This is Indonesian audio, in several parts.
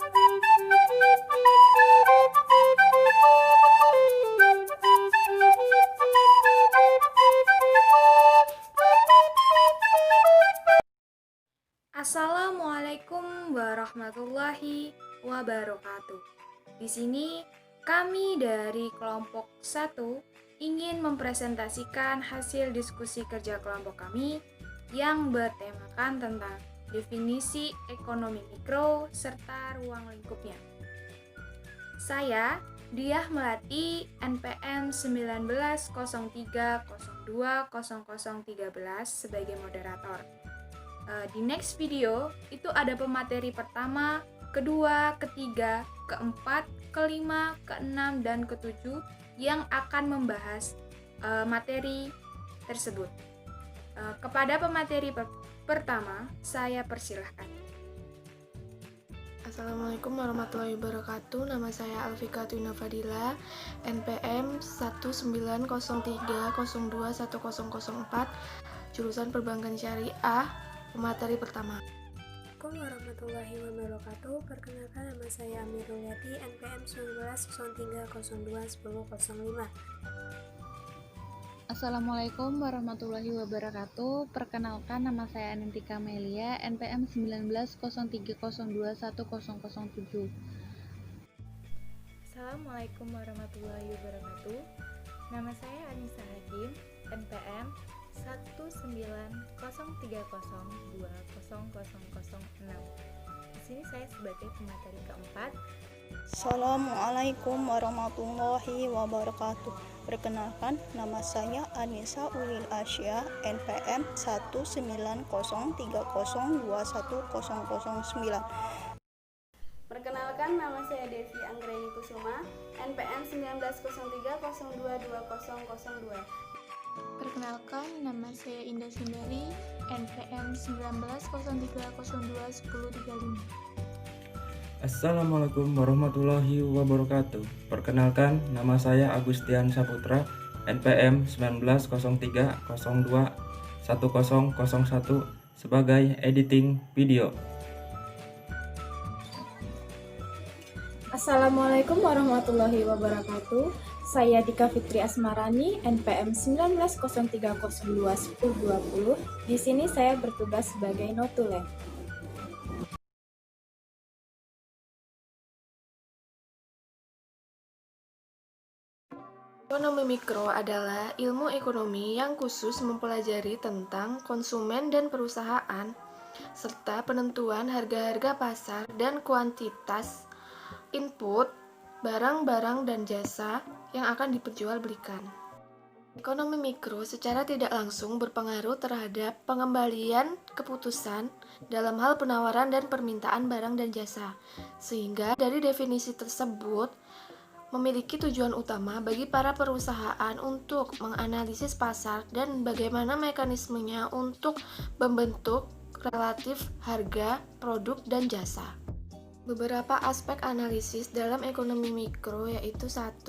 Assalamualaikum warahmatullahi wabarakatuh. Di sini kami dari kelompok 1 ingin mempresentasikan hasil diskusi kerja kelompok kami yang bertemakan tentang definisi ekonomi mikro serta ruang lingkupnya. Saya Diah Melati, NPM 1903020013 sebagai moderator. Di next video itu ada pemateri pertama, kedua, ketiga, keempat, kelima, keenam, dan ketujuh yang akan membahas materi tersebut. Kepada pemateri pertama, saya persilahkan. Assalamualaikum warahmatullahi wabarakatuh. Nama saya Alfika Twina Fadila, NPM 1903021004, jurusan Perbankan Syariah, pemateri pertama. Assalamualaikum warahmatullahi wabarakatuh. Perkenalkan, nama saya Amirul Yati, NPM 1903021005. Assalamualaikum warahmatullahi wabarakatuh. Perkenalkan, nama saya Anintika Melia, NPM 1903021007. Assalamualaikum warahmatullahi wabarakatuh. Nama saya Anissa Hakim, NPM 19030200006. Di sini saya sebagai pemateri keempat. Assalamualaikum warahmatullahi wabarakatuh. Perkenalkan, nama saya Anissa Ulil Asya, NPM 19030210009. Perkenalkan, nama saya Devi Anggraini Kusuma, NPM 1903022002. Perkenalkan, nama saya Indah Sindari, NPM 1903021035. Assalamualaikum warahmatullahi wabarakatuh. Perkenalkan, nama saya Agustian Saputra, NPM 1903021001 sebagai editing video. Assalamualaikum warahmatullahi wabarakatuh. Saya Dika Fitri Asmarani, NPM 1903021020. Di sini saya bertugas sebagai notulen. Ekonomi mikro adalah ilmu ekonomi yang khusus mempelajari tentang konsumen dan perusahaan, serta penentuan harga-harga pasar dan kuantitas input, barang-barang dan jasa yang akan diperjualbelikan. Ekonomi mikro secara tidak langsung berpengaruh terhadap pengembalian keputusan dalam hal penawaran dan permintaan barang dan jasa, sehingga dari definisi tersebut memiliki tujuan utama bagi para perusahaan untuk menganalisis pasar dan bagaimana mekanismenya untuk membentuk relatif harga produk dan jasa. Beberapa aspek analisis dalam ekonomi mikro yaitu 1.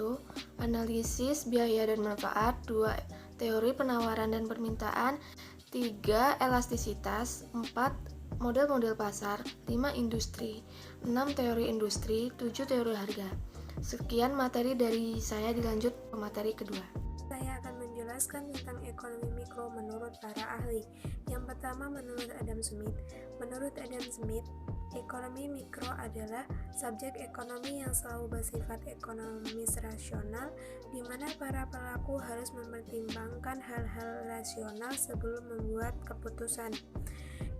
Analisis biaya dan manfaat, 2. Teori penawaran dan permintaan, 3. Elastisitas, 4. Model-model pasar, 5. Industri, 6. Teori industri, 7. Teori harga. Sekian materi dari saya, dilanjut ke materi kedua. Saya akan menjelaskan tentang ekonomi mikro menurut para ahli. Yang pertama, menurut Adam Smith. Menurut Adam Smith, ekonomi mikro adalah subjek ekonomi yang selalu bersifat ekonomis rasional, di mana para pelaku harus mempertimbangkan hal-hal rasional sebelum membuat keputusan.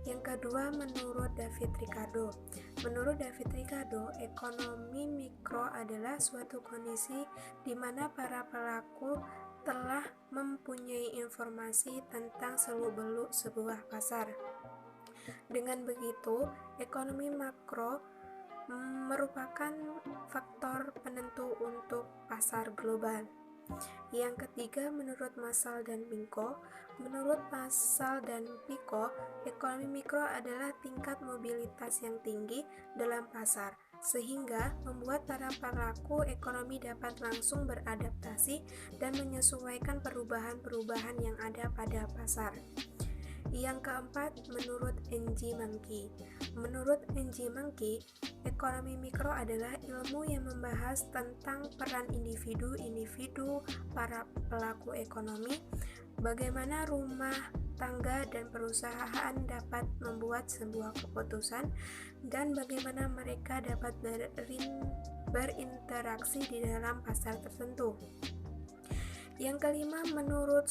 Yang kedua, menurut David Ricardo. Menurut David Ricardo, ekonomi mikro adalah suatu kondisi di mana para pelaku telah mempunyai informasi tentang seluk-beluk sebuah pasar. Dengan begitu, ekonomi makro merupakan faktor penentu untuk pasar global. Yang ketiga, menurut Masal dan Pinko. Menurut Masal dan Pinko, ekonomi mikro adalah tingkat mobilitas yang tinggi dalam pasar, sehingga membuat para pelaku ekonomi dapat langsung beradaptasi dan menyesuaikan perubahan-perubahan yang ada pada pasar. Yang keempat, menurut N.G. Monkey. Menurut N.G. Monkey, Ekonomi mikro adalah ilmu yang membahas tentang peran individu-individu, para pelaku ekonomi, bagaimana rumah tangga dan perusahaan dapat membuat sebuah keputusan, dan bagaimana mereka dapat berinteraksi di dalam pasar tertentu. Yang kelima, menurut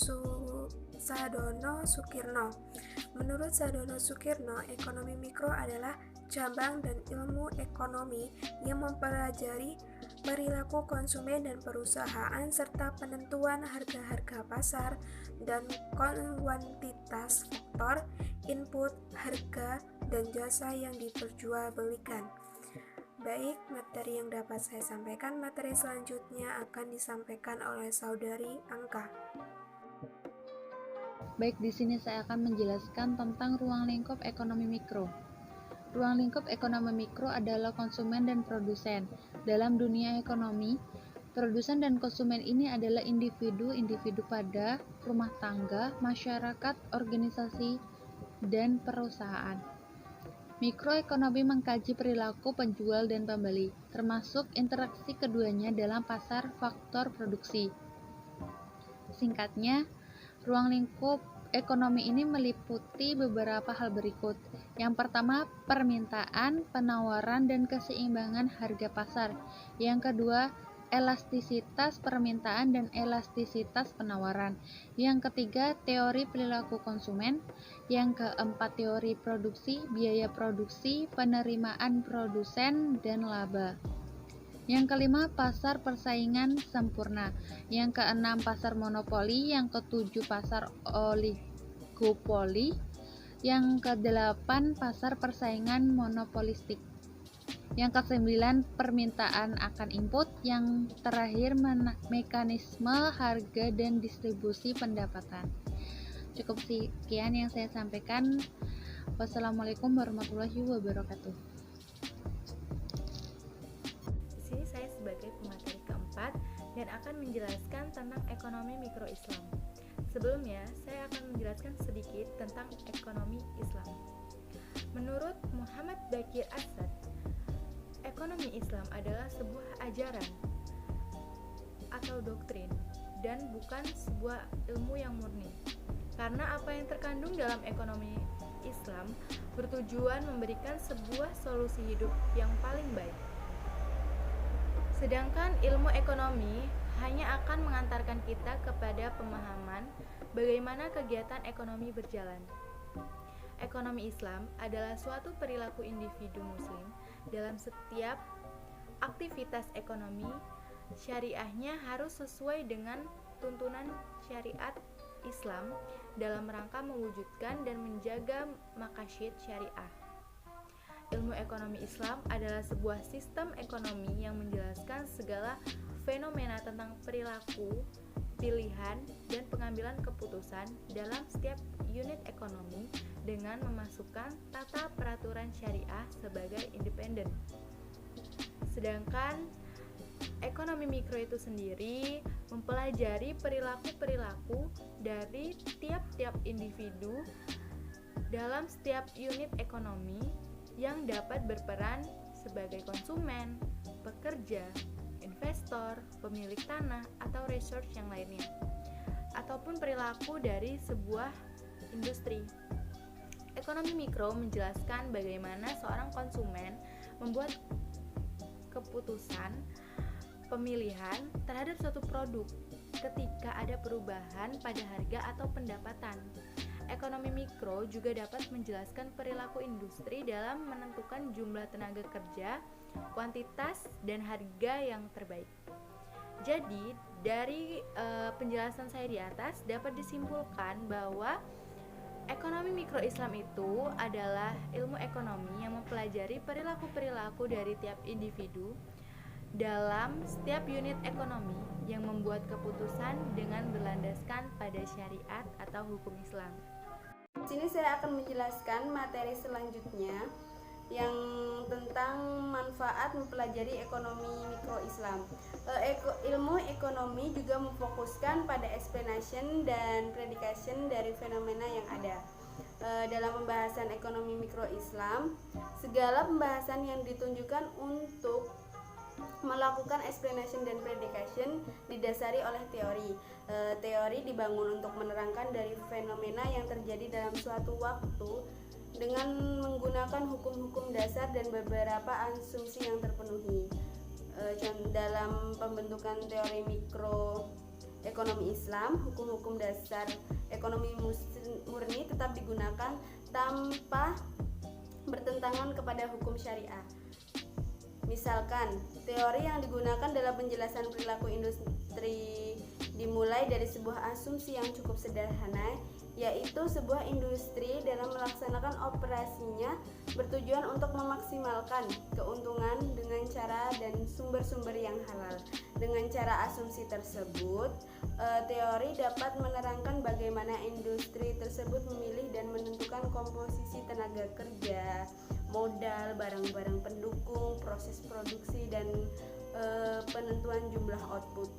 Sadono Sukirno. Menurut Sadono Sukirno, ekonomi mikro adalah cabang dan ilmu ekonomi yang mempelajari perilaku konsumen dan perusahaan serta penentuan harga-harga pasar dan kuantitas faktor input, harga, dan jasa yang diperjualbelikan. Baik, materi yang dapat saya sampaikan. Materi selanjutnya akan disampaikan oleh saudari Angka. Baik, di sini saya akan menjelaskan tentang ruang lingkup ekonomi mikro. Ruang lingkup ekonomi mikro adalah konsumen dan produsen. Dalam dunia ekonomi, produsen dan konsumen ini adalah individu pada rumah tangga, masyarakat, organisasi, dan perusahaan. Mikroekonomi mengkaji perilaku penjual dan pembeli, termasuk interaksi keduanya dalam pasar faktor produksi. Singkatnya, ruang lingkup ekonomi ini meliputi beberapa hal berikut. Yang pertama, permintaan, penawaran, dan keseimbangan harga pasar. Yang kedua, elastisitas permintaan dan elastisitas penawaran. Yang ketiga, teori perilaku konsumen. Yang keempat, teori produksi, biaya produksi, penerimaan produsen, dan laba. Yang kelima, pasar persaingan sempurna. Yang keenam, pasar monopoli. Yang ketujuh, pasar oligopoli. Yang kedelapan, pasar persaingan monopolistik. Yang kesembilan, permintaan akan input. Yang terakhir, mekanisme harga dan distribusi pendapatan. Cukup sekian yang saya sampaikan. Wassalamualaikum warahmatullahi wabarakatuh. Di sini saya sebagai pemateri keempat dan akan menjelaskan tentang ekonomi mikro Islam. Sebelumnya, saya akan menjelaskan sedikit tentang ekonomi Islam. Menurut Muhammad Baqir Asad, ekonomi Islam adalah sebuah ajaran atau doktrin dan bukan sebuah ilmu yang murni. Karena apa yang terkandung dalam ekonomi Islam bertujuan memberikan sebuah solusi hidup yang paling baik. Sedangkan ilmu ekonomi hanya akan mengantarkan kita kepada pemahaman bagaimana kegiatan ekonomi berjalan. Ekonomi Islam adalah suatu perilaku individu muslim dalam setiap aktivitas ekonomi. Syariahnya harus sesuai dengan tuntunan syariat Islam dalam rangka mewujudkan dan menjaga maqasid syariah. Ilmu ekonomi Islam adalah sebuah sistem ekonomi yang menjelaskan segala fenomena tentang perilaku, pilihan, dan pengambilan keputusan dalam setiap unit ekonomi dengan memasukkan tata peraturan syariah sebagai independen. Sedangkan ekonomi mikro itu sendiri mempelajari perilaku-perilaku dari tiap-tiap individu dalam setiap unit ekonomi yang dapat berperan sebagai konsumen, pekerja, investor, pemilik tanah, atau research yang lainnya, ataupun perilaku dari sebuah industri. Ekonomi mikro menjelaskan bagaimana seorang konsumen membuat keputusan pemilihan terhadap suatu produk ketika ada perubahan pada harga atau pendapatan. Ekonomi mikro juga dapat menjelaskan perilaku industri dalam menentukan jumlah tenaga kerja, kuantitas, dan harga yang terbaik. Jadi, dari penjelasan saya di atas dapat disimpulkan bahwa ekonomi mikro Islam itu adalah ilmu ekonomi yang mempelajari perilaku-perilaku dari tiap individu dalam setiap unit ekonomi yang membuat keputusan dengan berlandaskan pada syariat atau hukum Islam. Di sini saya akan menjelaskan materi selanjutnya yang tentang manfaat mempelajari ekonomi mikro Islam. Ilmu ekonomi juga memfokuskan pada explanation dan predication dari fenomena yang ada. dalam pembahasan ekonomi mikro Islam, segala pembahasan yang ditunjukkan untuk melakukan explanation dan predication didasari oleh teori. Teori dibangun untuk menerangkan dari fenomena yang terjadi dalam suatu waktu dengan menggunakan hukum-hukum dasar dan beberapa asumsi yang terpenuhi. Dalam pembentukan teori mikro ekonomi Islam, hukum-hukum dasar ekonomi murni tetap digunakan tanpa bertentangan kepada hukum syariah. Misalkan, teori yang digunakan dalam penjelasan perilaku industri dimulai dari sebuah asumsi yang cukup sederhana, yaitu sebuah industri dalam melaksanakan operasinya bertujuan untuk memaksimalkan keuntungan dengan cara dan sumber-sumber yang halal. Dengan cara asumsi tersebut, teori dapat menerangkan bagaimana industri tersebut memilih dan menentukan komposisi tenaga kerja, modal, barang-barang pendukung, proses produksi, dan penentuan jumlah output.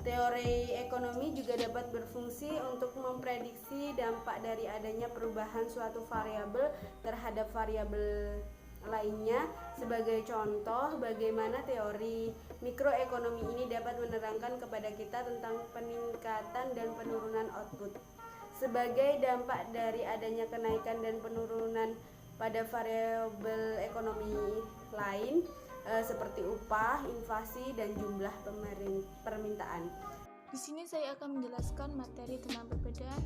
Teori ekonomi juga dapat berfungsi untuk memprediksi dampak dari adanya perubahan suatu variabel terhadap variabel lainnya. Sebagai contoh, bagaimana teori mikroekonomi ini dapat menerangkan kepada kita tentang peningkatan dan penurunan output sebagai dampak dari adanya kenaikan dan penurunan pada variabel ekonomi lain, seperti upah, inflasi, dan jumlah permintaan. Di sini saya akan menjelaskan materi tentang perbedaan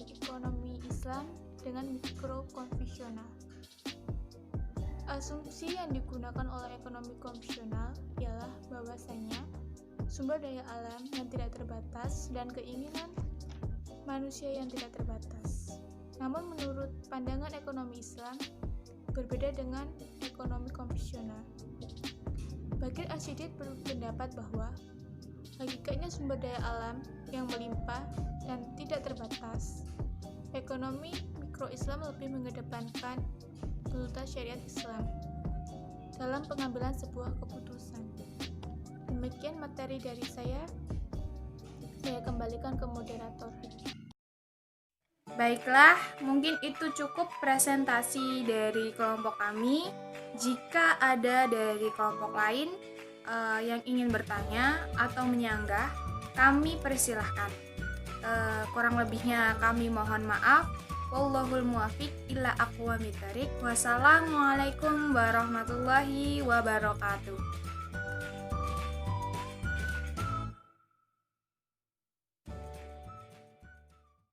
ekonomi Islam dengan mikro konvensional. Asumsi yang digunakan oleh ekonomi konvensional ialah bahwasanya sumber daya alam yang tidak terbatas dan keinginan manusia yang tidak terbatas. Namun menurut pandangan ekonomi Islam berbeda dengan ekonomi konvensional. Bakir Asyidid berpendapat bahwa hakikatnya sumber daya alam yang melimpah dan tidak terbatas. Ekonomi mikro Islam lebih mengedepankan tuntutan syariat Islam dalam pengambilan sebuah keputusan. Demikian materi dari saya kembalikan ke moderator. Baiklah, mungkin itu cukup presentasi dari kelompok kami. Jika ada dari kelompok lain yang ingin bertanya atau menyanggah, kami persilahkan. Kurang lebihnya kami mohon maaf. Wallahul muwaffiq ila aqwamit thoriq. Wassalamualaikum warahmatullahi wabarakatuh.